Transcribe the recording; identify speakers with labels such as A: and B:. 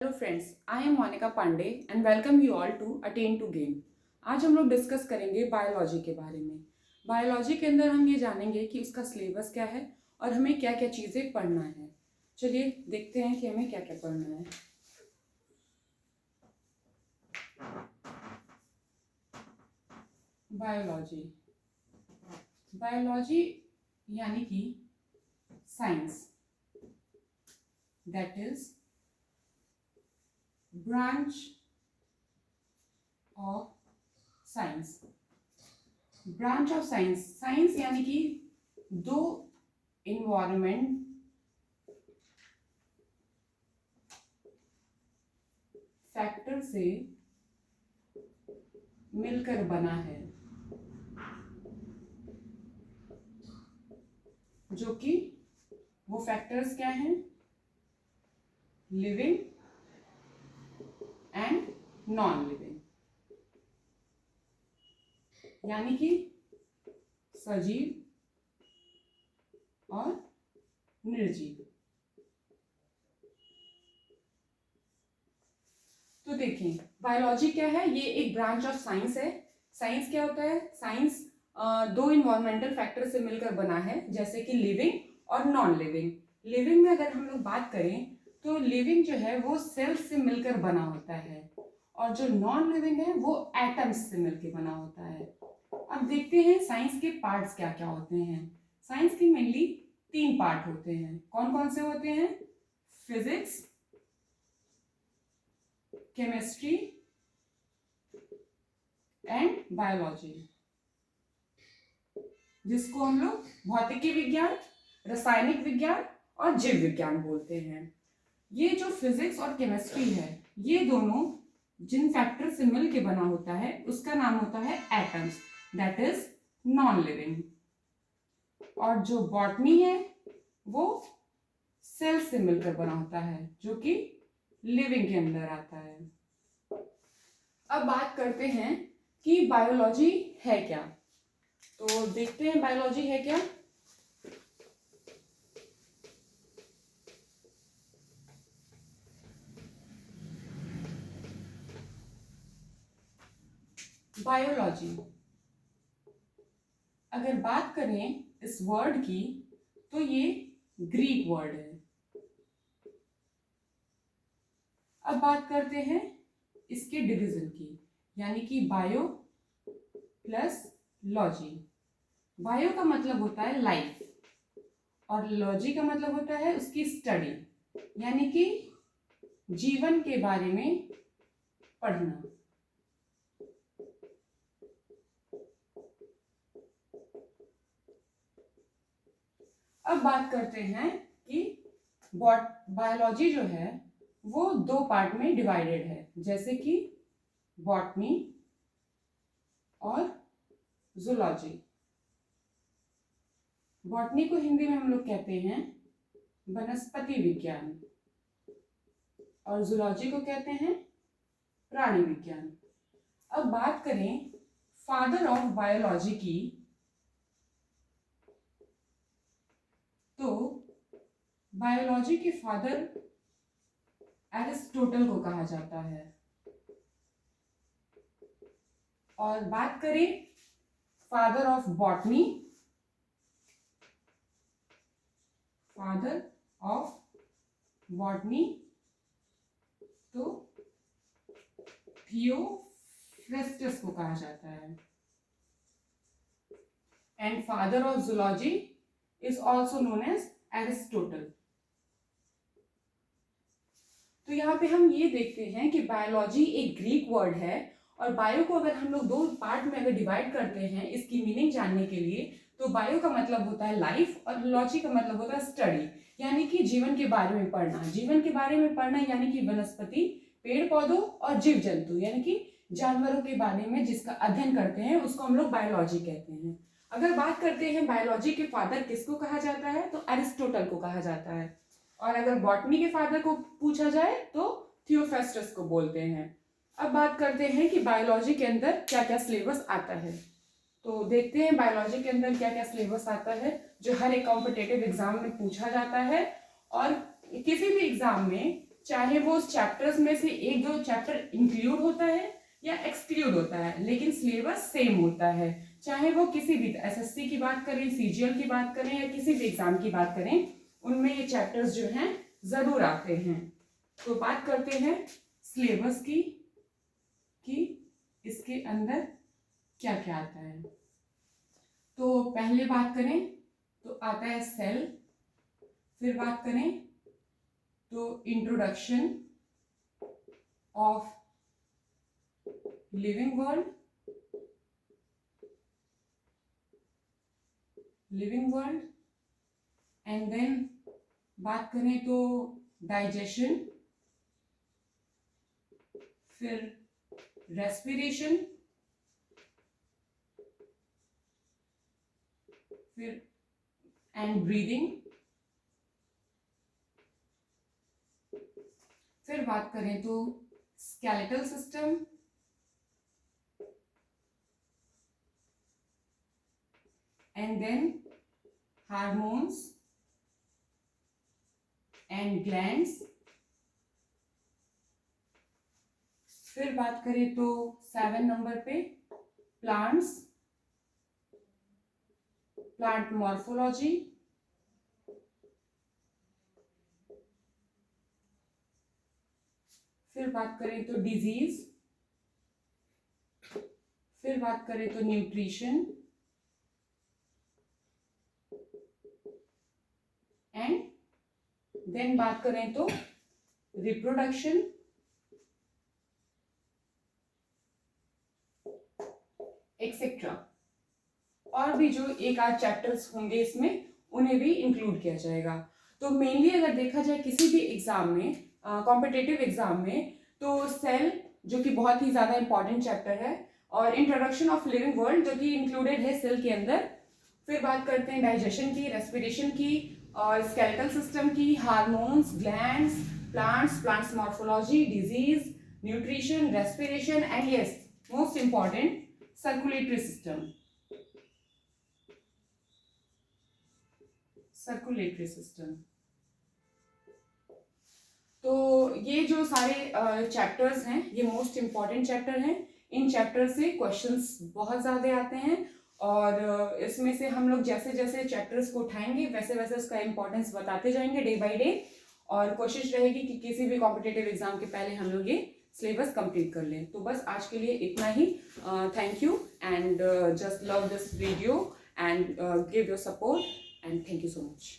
A: Hello friends, I am Monika Pandey and welcome you all to attain to game. आज हम लोग discuss करेंगे biology के बारे में। बायोलॉजी के अंदर हम ये जानेंगे कि उसका सिलेबस क्या है और हमें क्या क्या चीज़ें पढ़ना है। चलिए देखते हैं कि हमें क्या क्या पढ़ना है। बायोलॉजी बायोलॉजी यानी कि science, that is branch of science. Branch of science, science यानी कि दो इन्वायरमेंट फैक्टर से मिलकर बना है, जो कि वो फैक्टर्स क्या हैं? लिविंग एंड नॉन लिविंग, यानी कि सजीव और निर्जीव। तो देखें, बायोलॉजी क्या है? ये एक ब्रांच ऑफ साइंस है। साइंस क्या होता है? साइंस दो इन्वायरमेंटल फैक्टर से मिलकर बना है, जैसे कि लिविंग और नॉन लिविंग। लिविंग में अगर हम लोग बात करें तो लिविंग जो है वो सेल्स से मिलकर बना होता है, और जो नॉन लिविंग है वो एटम्स से मिलकर बना होता है। अब देखते हैं साइंस के पार्ट्स क्या क्या होते हैं। साइंस के मेनली तीन पार्ट होते हैं। कौन कौन से होते हैं? फिजिक्स, केमिस्ट्री एंड बायोलॉजी, जिसको हम लोग भौतिकी विज्ञान, रासायनिक विज्ञान और जीव विज्ञान बोलते हैं। ये जो फिजिक्स और केमिस्ट्री है, ये दोनों जिन फैक्टर से मिल के बना होता है उसका नाम होता है atoms, that is non living. और जो बॉटनी है वो सेल से मिलकर बना होता है, जो कि लिविंग के अंदर आता है। अब बात करते हैं कि बायोलॉजी है क्या। तो देखते हैं बायोलॉजी है क्या। बायोलॉजी, अगर बात करें इस वर्ड की तो ये ग्रीक वर्ड है। अब बात करते हैं इसके डिवीजन की, यानी कि बायो प्लस लॉजी। बायो का मतलब होता है लाइफ और लॉजी का मतलब होता है उसकी स्टडी, यानी कि जीवन के बारे में पढ़ना। अब बात करते हैं कि बायोलॉजी जो है वो दो पार्ट में डिवाइडेड है, जैसे कि बॉटनी और जूलॉजी। बॉटनी को हिंदी में हम लोग कहते हैं वनस्पति विज्ञान और जूलॉजी को कहते हैं प्राणी विज्ञान। अब बात करें फादर ऑफ बायोलॉजी की, तो बायोलॉजी के फादर एरिस्टोटल को कहा जाता है। और बात करें father of botany, father of botany तो थियोफ्रेस्टस को कहा जाता है। And father of zoology is also known as Aristotle. तो यहाँ पे हम ये देखते हैं कि बायोलॉजी एक ग्रीक वर्ड है, और बायो को अगर हम लोग दो पार्ट में अगर डिवाइड करते हैं इसकी मीनिंग जानने के लिए, तो बायो का मतलब होता है लाइफ और लॉजी का मतलब होता है स्टडी, यानी कि जीवन के बारे में पढ़ना। जीवन के बारे में पढ़ना यानी कि वनस्पति, पेड़ पौधों और जीव जंतु, यानी कि जानवरों के बारे में जिसका अध्ययन करते हैं उसको हम लोग बायोलॉजी कहते हैं। अगर बात करते हैं बायोलॉजी के फादर किसको कहा जाता है, तो एरिस्टोटल को कहा जाता है। और अगर बॉटनी के फादर को पूछा जाए तो थियोफ्रेस्टस को बोलते हैं। अब बात करते हैं कि बायोलॉजी के अंदर क्या क्या सिलेबस आता है। तो देखते हैं बायोलॉजी के अंदर क्या क्या सिलेबस आता है, जो हर एक कॉम्पिटिटिव एग्जाम में पूछा जाता है। और किसी भी एग्जाम में चाहे वो उस चैप्टर्स में से एक दो चैप्टर इंक्लूड होता है या एक्सक्लूड होता है, लेकिन सिलेबस सेम होता है। चाहे वो किसी भी एसएससी की बात करें, सीजीएल की बात करें या किसी भी एग्जाम की बात करें, उनमें ये चैप्टर्स जो हैं जरूर आते हैं। तो बात करते हैं सिलेबस की कि इसके अंदर क्या क्या आता है। तो पहले बात करें तो आता है सेल, फिर बात करें तो introduction of living world, and then बात करें तो डाइजेशन, फिर रेस्पिरेशन, फिर एंड ब्रीदिंग, फिर बात करें तो skeletal system, and then hormones and glands, फिर बात करें तो 7 नंबर पे प्लांट्स, प्लांट मॉर्फोलॉजी, फिर बात करें तो डिजीज, फिर बात करें तो न्यूट्रिशन, एंड देन बात करें तो रिप्रोडक्शन, एक्सेट्रा। और भी जो एक आध चैप्टर्स होंगे इसमें, उन्हें भी इंक्लूड किया जाएगा। तो मेनली अगर देखा जाए किसी भी एग्जाम में, कॉम्पिटिटिव एग्जाम में, तो सेल जो कि बहुत ही ज़्यादा इंपॉर्टेंट चैप्टर है, और इंट्रोडक्शन ऑफ लिविंग वर्ल्ड जो कि इंक्लूडेड है सेल के अंदर। फिर बात करते हैं डाइजेशन की, रेस्पिरेशन की, और स्केलेटल सिस्टम की, hormones, glands, plants morphology, disease, nutrition, respiration, and yes most important circulatory system, circulatory system. तो ये जो सारे चैप्टर्स हैं, ये मोस्ट इंपॉर्टेंट चैप्टर हैं। इन चैप्टर से क्वेश्चंस बहुत ज़्यादा आते हैं, और इसमें से हम लोग जैसे जैसे चैप्टर्स को उठाएंगे वैसे वैसे उसका इंपॉर्टेंस बताते जाएंगे डे बाय डे, और कोशिश रहेगी कि किसी भी कॉम्पिटिटिव एग्जाम के पहले हम लोग ये सिलेबस कंप्लीट कर लें। तो बस आज के लिए इतना ही। Thank you, and just love this video and give your support, and thank you so much.